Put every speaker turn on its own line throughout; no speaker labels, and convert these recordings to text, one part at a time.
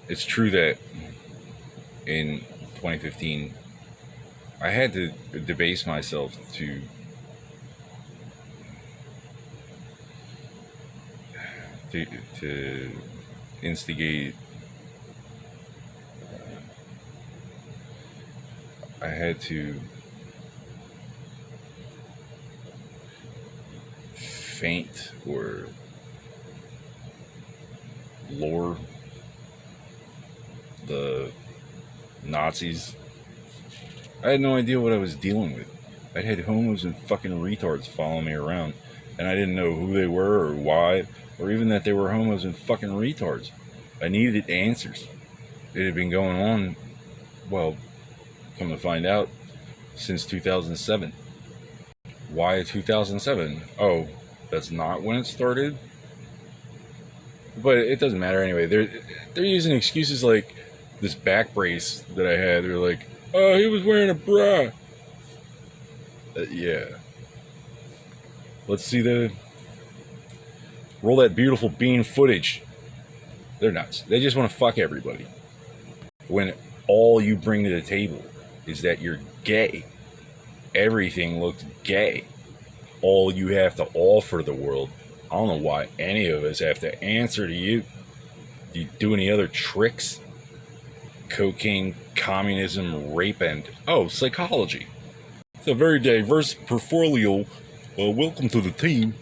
It's true that in 2015, I had to debase myself to to instigate. I had to faint or lure the Nazis. I had no idea what I was dealing with. I had homos and fucking retards following me around, and I didn't know who they were or why, or even that they were homos and fucking retards. I needed answers. It had been going on, well, come to find out, since 2007. Why 2007? Oh, that's not when it started? But it doesn't matter anyway. They're using excuses like this back brace that I had. They're like, oh, he was wearing a bra. Yeah. Let's see roll that beautiful bean footage. They're nuts. They just want to fuck everybody. When all you bring to the table is that you're gay. Everything looks gay. All you have to offer the world. I don't know why any of us have to answer to you. Do you do any other tricks? Cocaine, communism, rape, and psychology. It's a very diverse portfolio. Welcome to the team.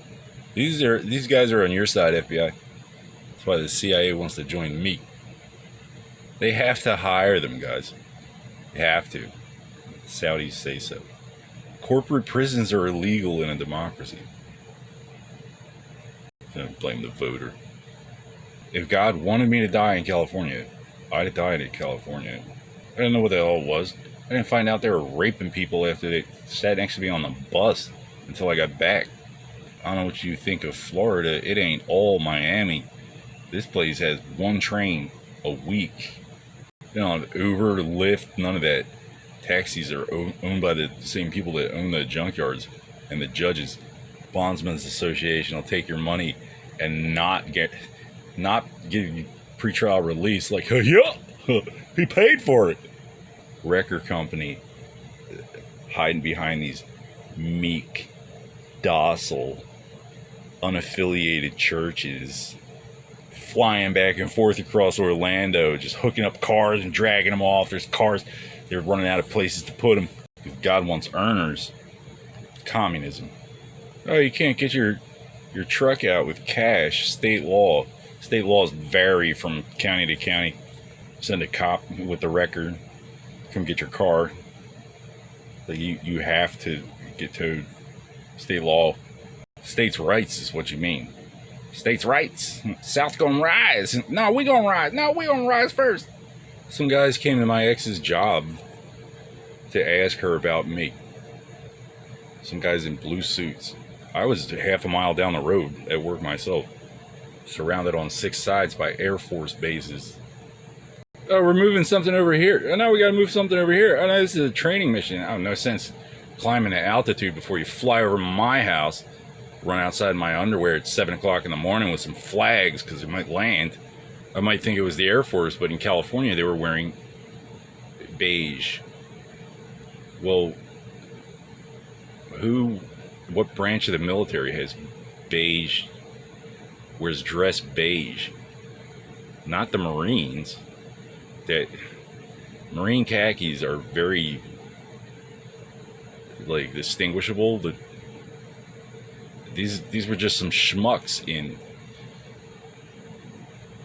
These guys are on your side, FBI. That's why the CIA wants to join me. They have to hire them, guys. They have to. Saudis say so. Corporate prisons are illegal in a democracy. Don't blame the voter. If God wanted me to die in California, I'd have died in California. I didn't know what the hell it was. I didn't find out they were raping people after they sat next to me on the bus until I got back. I don't know what you think of Florida. It ain't all Miami. This place has one train a week. You know, Uber, Lyft, none of that. Taxis are owned by the same people that own the junkyards and the judges. Bondsmen's Association will take your money and not give you pretrial release. Like, yeah, he paid for it. Record company hiding behind these meek, docile, unaffiliated churches, flying back and forth across Orlando, just hooking up cars and dragging them off. There's cars, they're running out of places to put them. God wants earners. Communism. Oh, you can't get your truck out with cash. State law. State laws vary from county to county. Send a cop with the record. Come get your car. But you have to get towed. State law. States' rights is what you mean. States' rights. South gonna rise. No, we gonna rise. No, we gonna rise first. Some guys came to my ex's job to ask her about me. Some guys in blue suits. I was half a mile down the road at work myself, surrounded on 6 sides by Air Force bases. Oh, we're moving something over here. Oh, no, we gotta move something over here. Oh, no, this is a training mission. Oh, no sense climbing to altitude before you fly over my house, run outside my underwear at 7 o'clock in the morning with some flags because it might land. I might think it was the Air Force, but in California they were wearing beige. Well, what branch of the military has beige, wears dress beige? Not the Marines. That Marine khakis are very, like, distinguishable. These were just some schmucks in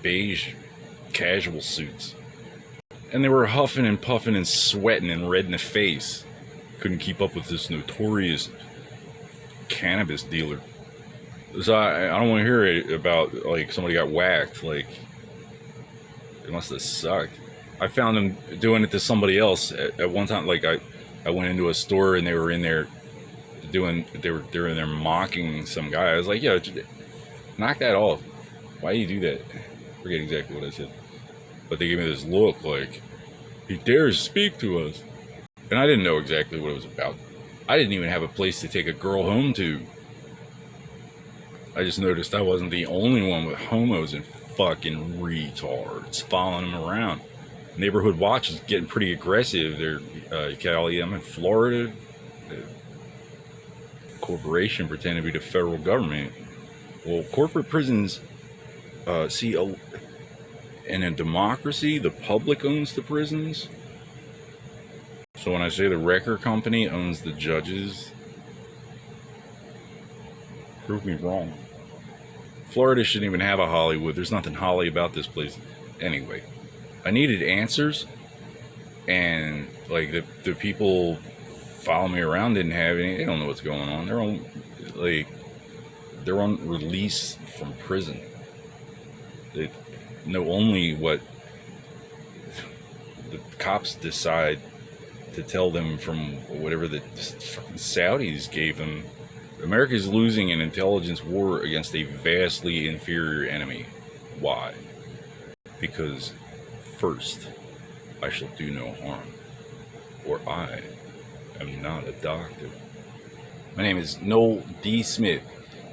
beige casual suits. And they were huffing and puffing and sweating and red in the face. Couldn't keep up with this notorious cannabis dealer. So I don't want to hear it about, like, somebody got whacked. Like, it must have sucked. I found them doing it to somebody else at one time. Like, I went into a store and they were in there they were in there mocking some guy. I was like, yo, knock that off. Why do you do that? I forget exactly what I said. But they gave me this look like, he dares speak to us. And I didn't know exactly what it was about. I didn't even have a place to take a girl home to. I just noticed I wasn't the only one with homos and fucking retards following him around. Neighborhood Watch is getting pretty aggressive. They're Cali, I'm in Florida. The corporation pretending to be the federal government. Well, corporate prisons, in a democracy, the public owns the prisons. So when I say the record company owns the judges, prove me wrong. Florida shouldn't even have a Hollywood. There's nothing Holly about this place. Anyway, I needed answers, and like the people following me around didn't have any. They don't know what's going on. They're on release from prison. They know only what the cops decide to tell them from whatever the Saudis gave them. America is losing an intelligence war against a vastly inferior enemy. Why? Because first, I shall do no harm, or I am not a doctor. My name is Noel D. Smith,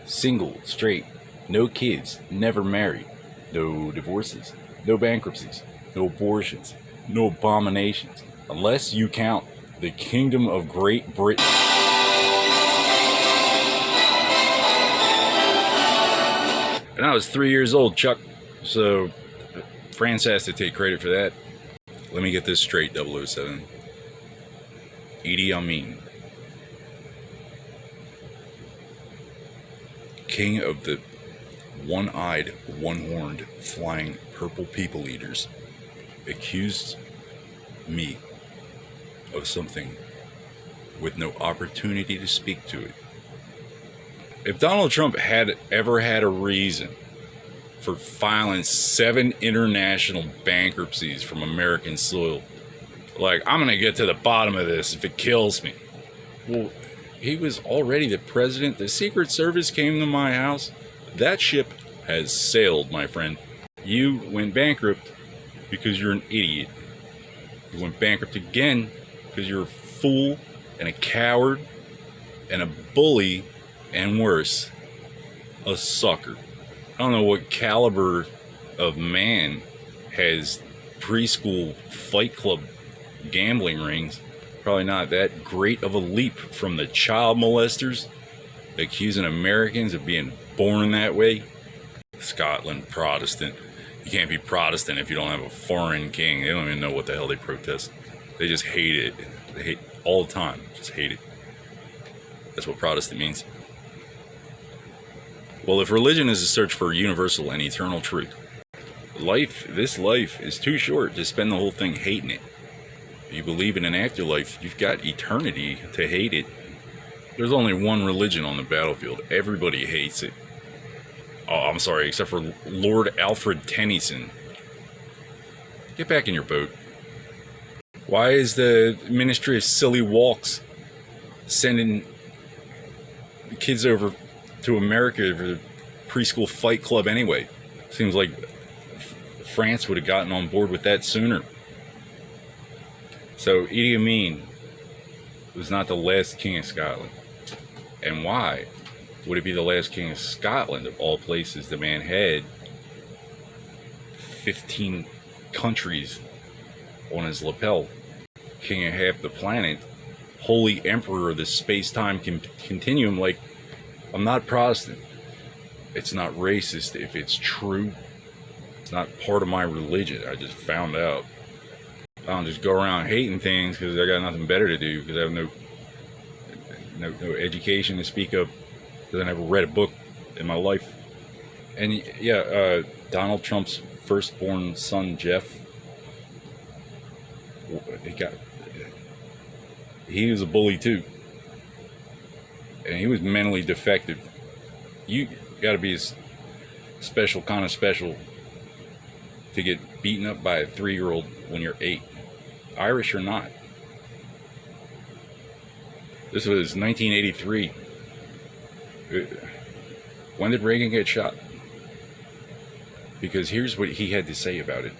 single, straight, no kids, never married, no divorces, no bankruptcies, no abortions, no abominations, unless you count the Kingdom of Great Britain. And I was 3 years old, Chuck, so France has to take credit for that. Let me get this straight, 007. Idi Amin, king of the one-eyed, one-horned, flying purple people eaters, accused me of something with no opportunity to speak to it. If Donald Trump had ever had a reason for filing 7 international bankruptcies from American soil, like, I'm going to get to the bottom of this if it kills me. Well, he was already the president. The Secret Service came to my house. That ship has sailed, my friend. You went bankrupt because you're an idiot. You went bankrupt again because you're a fool and a coward and a bully, and worse, a sucker. I don't know what caliber of man has preschool Fight Club gambling rings. Probably not that great of a leap from the child molesters accusing Americans of being born that way. Scotland, Protestant. You can't be Protestant if you don't have a foreign king. They don't even know what the hell they protest. They just hate it. They hate all the time. Just hate it. That's what Protestant means. Well, if religion is a search for universal and eternal truth, this life is too short to spend the whole thing hating it. If you believe in an afterlife, you've got eternity to hate it. There's only one religion on the battlefield. Everybody hates it. Oh, I'm sorry, except for Lord Alfred Tennyson. Get back in your boat. Why is the Ministry of Silly Walks sending kids over to America for the preschool Fight Club anyway? Seems like France would have gotten on board with that sooner. So Idi Amin was not the last king of Scotland. And why would it be the last king of Scotland, of all places? The man had 15 countries on his lapel, king of half the planet, holy emperor of the space-time continuum. Like, I'm not Protestant. It's not racist if it's true. It's not part of my religion. I just found out. I don't just go around hating things because I got nothing better to do, because I have no education to speak of, because I never read a book in my life. And yeah, Donald Trump's firstborn son, Jeff, he was a bully too. And he was mentally defective. You got to be a special kind of special to get beaten up by a 3-year-old when you're 8. Irish or not. This was 1983. When did Reagan get shot? Because here's what he had to say about it.